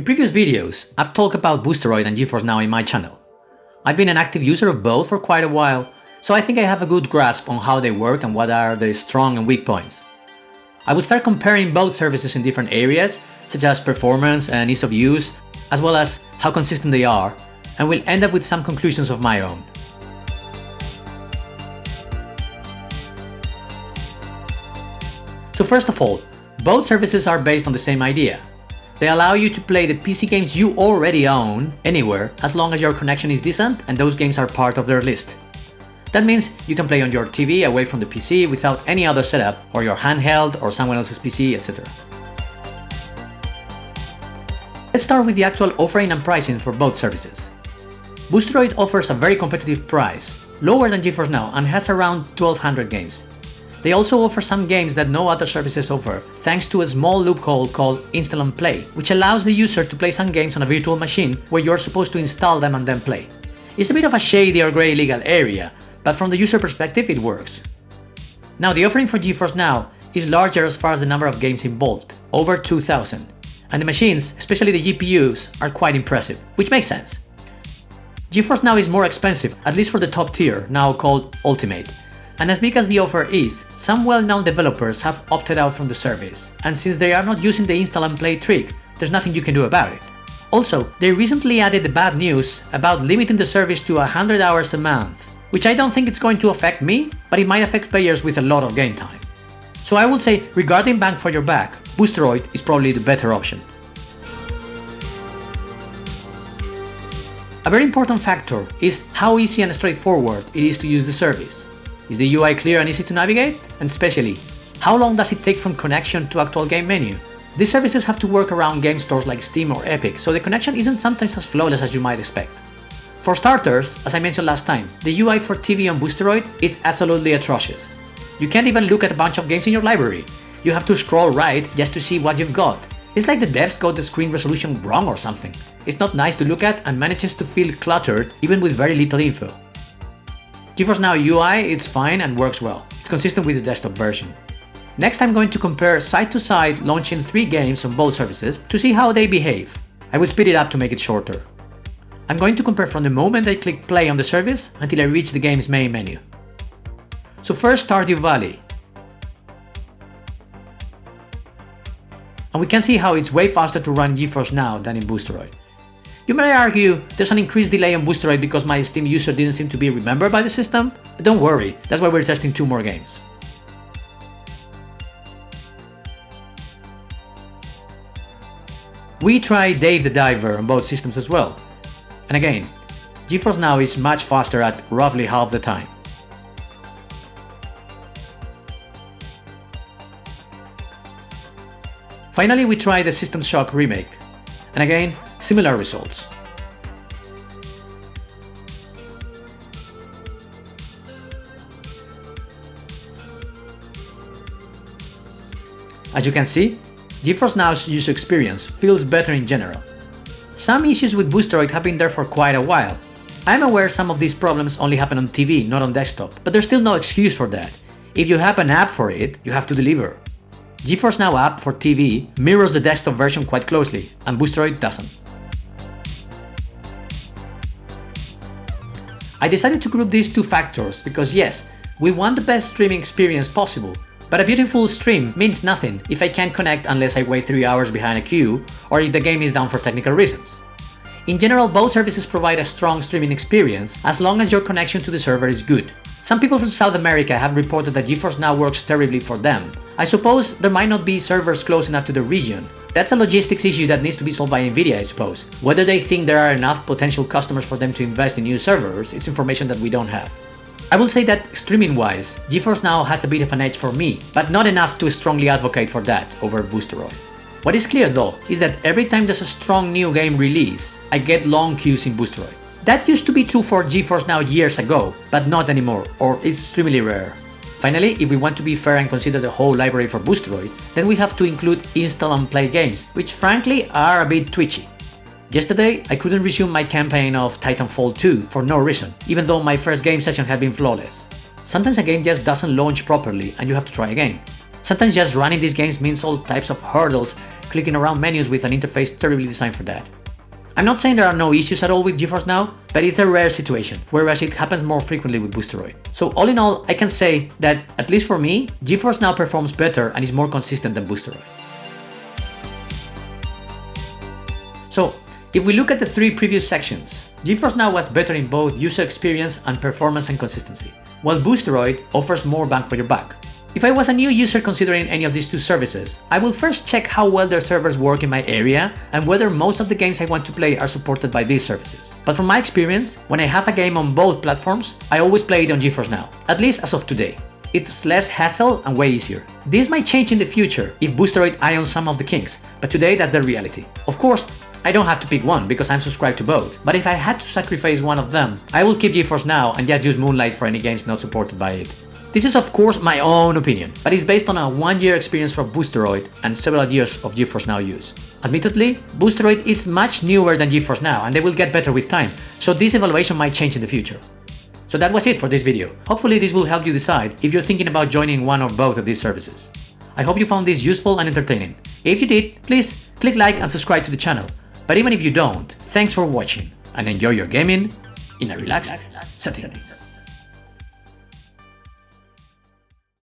previous videos, I've talked about Boosteroid and Geforce Now in my channel. I've been an active user of both for quite a while, so I think I have a good grasp on how they work and what are their strong and weak points. I will start comparing both services in different areas, such as performance and ease of use, as well as how consistent they are, and will end up with some conclusions of my own. So first of all, both services are based on the same idea. They allow you to play the PC games you already own anywhere as long as your connection is decent and those games are part of their list. That means you can play on your TV away from the PC without any other setup, or your handheld or someone else's PC, etc. Let's start with the actual offering and pricing for both services. Boosteroid offers a very competitive price, lower than Geforce Now, and has around 1200 games. They also offer some games that no other services offer, thanks to a small loophole called Install and Play, which allows the user to play some games on a virtual machine where you're supposed to install them and then play. It's a bit of a shady or grey legal area, but from the user perspective it works. Now the offering for Geforce Now is larger as far as the number of games involved, over 2000, and the machines, especially the GPUs, are quite impressive, which makes sense. Geforce Now is more expensive, at least for the top tier, now called Ultimate. And as big as the offer is, some well-known developers have opted out from the service, and since they are not using the install and play trick, there's nothing you can do about it. Also, they recently added the bad news about limiting the service to 100 hours a month, which I don't think it's going to affect me, but it might affect players with a lot of game time. So I would say, regarding bang for your buck, Boosteroid is probably the better option. A very important factor is how easy and straightforward it is to use the service. Is the UI clear and easy to navigate? And especially, how long does it take from connection to actual game menu? These services have to work around game stores like Steam or Epic, so the connection isn't sometimes as flawless as you might expect. For starters, as I mentioned last time, the UI for TV on Boosteroid is absolutely atrocious. You can't even look at a bunch of games in your library. You have to scroll right just to see what you've got. It's like the devs got the screen resolution wrong or something. It's not nice to look at and manages to feel cluttered even with very little info. Geforce Now UI is fine and works well. It's consistent with the desktop version. Next, I'm going to compare side-to-side launching 3 games on both services to see how they behave. I will speed it up to make it shorter. I'm going to compare from the moment I click play on the service until I reach the game's main menu. So first, Stardew Valley. And we can see how it's way faster to run Geforce Now than in Boosteroid. You might argue there's an increased delay on Boosteroid because my Steam user didn't seem to be remembered by the system, but don't worry, that's why we're testing 2 more games. We tried Dave the Diver on both systems as well. And again, Geforce Now is much faster at roughly half the time. Finally, we tried the System Shock remake. And again, similar results. As you can see, Geforce Now's user experience feels better in general. Some issues with Boosteroid have been there for quite a while. I'm aware some of these problems only happen on TV, not on desktop, but there's still no excuse for that. If you have an app for it, you have to deliver. Geforce Now app for TV mirrors the desktop version quite closely, and Boosteroid doesn't. I decided to group these 2 factors because yes, we want the best streaming experience possible, but a beautiful stream means nothing if I can't connect unless I wait 3 hours behind a queue or if the game is down for technical reasons. In general, both services provide a strong streaming experience as long as your connection to the server is good. Some people from South America have reported that Geforce Now works terribly for them. I suppose there might not be servers close enough to the region. That's a logistics issue that needs to be solved by Nvidia, I suppose. Whether they think there are enough potential customers for them to invest in new servers is information that we don't have. I will say that streaming-wise, Geforce Now has a bit of an edge for me, but not enough to strongly advocate for that over Boosteroid. What is clear though, is that every time there's a strong new game release, I get long queues in Boosteroid. That used to be true for Geforce Now years ago, but not anymore, or it's extremely rare. Finally, if we want to be fair and consider the whole library for Boosteroid, then we have to include install and play games, which frankly are a bit twitchy. Yesterday, I couldn't resume my campaign of Titanfall 2 for no reason, even though my first game session had been flawless. Sometimes a game just doesn't launch properly and you have to try again. Sometimes just running these games means all types of hurdles clicking around menus with an interface terribly designed for that. I'm not saying there are no issues at all with GeForce Now, but it's a rare situation, whereas it happens more frequently with Boosteroid. So all in all, I can say that, at least for me, GeForce Now performs better and is more consistent than Boosteroid. So, if we look at the three previous sections, GeForce Now was better in both user experience and performance and consistency, while Boosteroid offers more bang for your buck. If I was a new user considering any of these two services, I will first check how well their servers work in my area and whether most of the games I want to play are supported by these services. But from my experience, when I have a game on both platforms, I always play it on GeForce Now, at least as of today. It's less hassle and way easier. This might change in the future if Boosteroid irons some of the kinks, but today that's the reality. Of course, I don't have to pick one because I'm subscribed to both, but if I had to sacrifice one of them, I will keep GeForce Now and just use Moonlight for any games not supported by it. This is of course my own opinion, but it's based on a 1-year experience for Boosteroid and several years of GeForce Now use. Admittedly, Boosteroid is much newer than GeForce Now and they will get better with time, so this evaluation might change in the future. So that was it for this video. Hopefully this will help you decide if you're thinking about joining one or both of these services. I hope you found this useful and entertaining. If you did, please click like and subscribe to the channel. But even if you don't, thanks for watching and enjoy your gaming in a relaxed setting.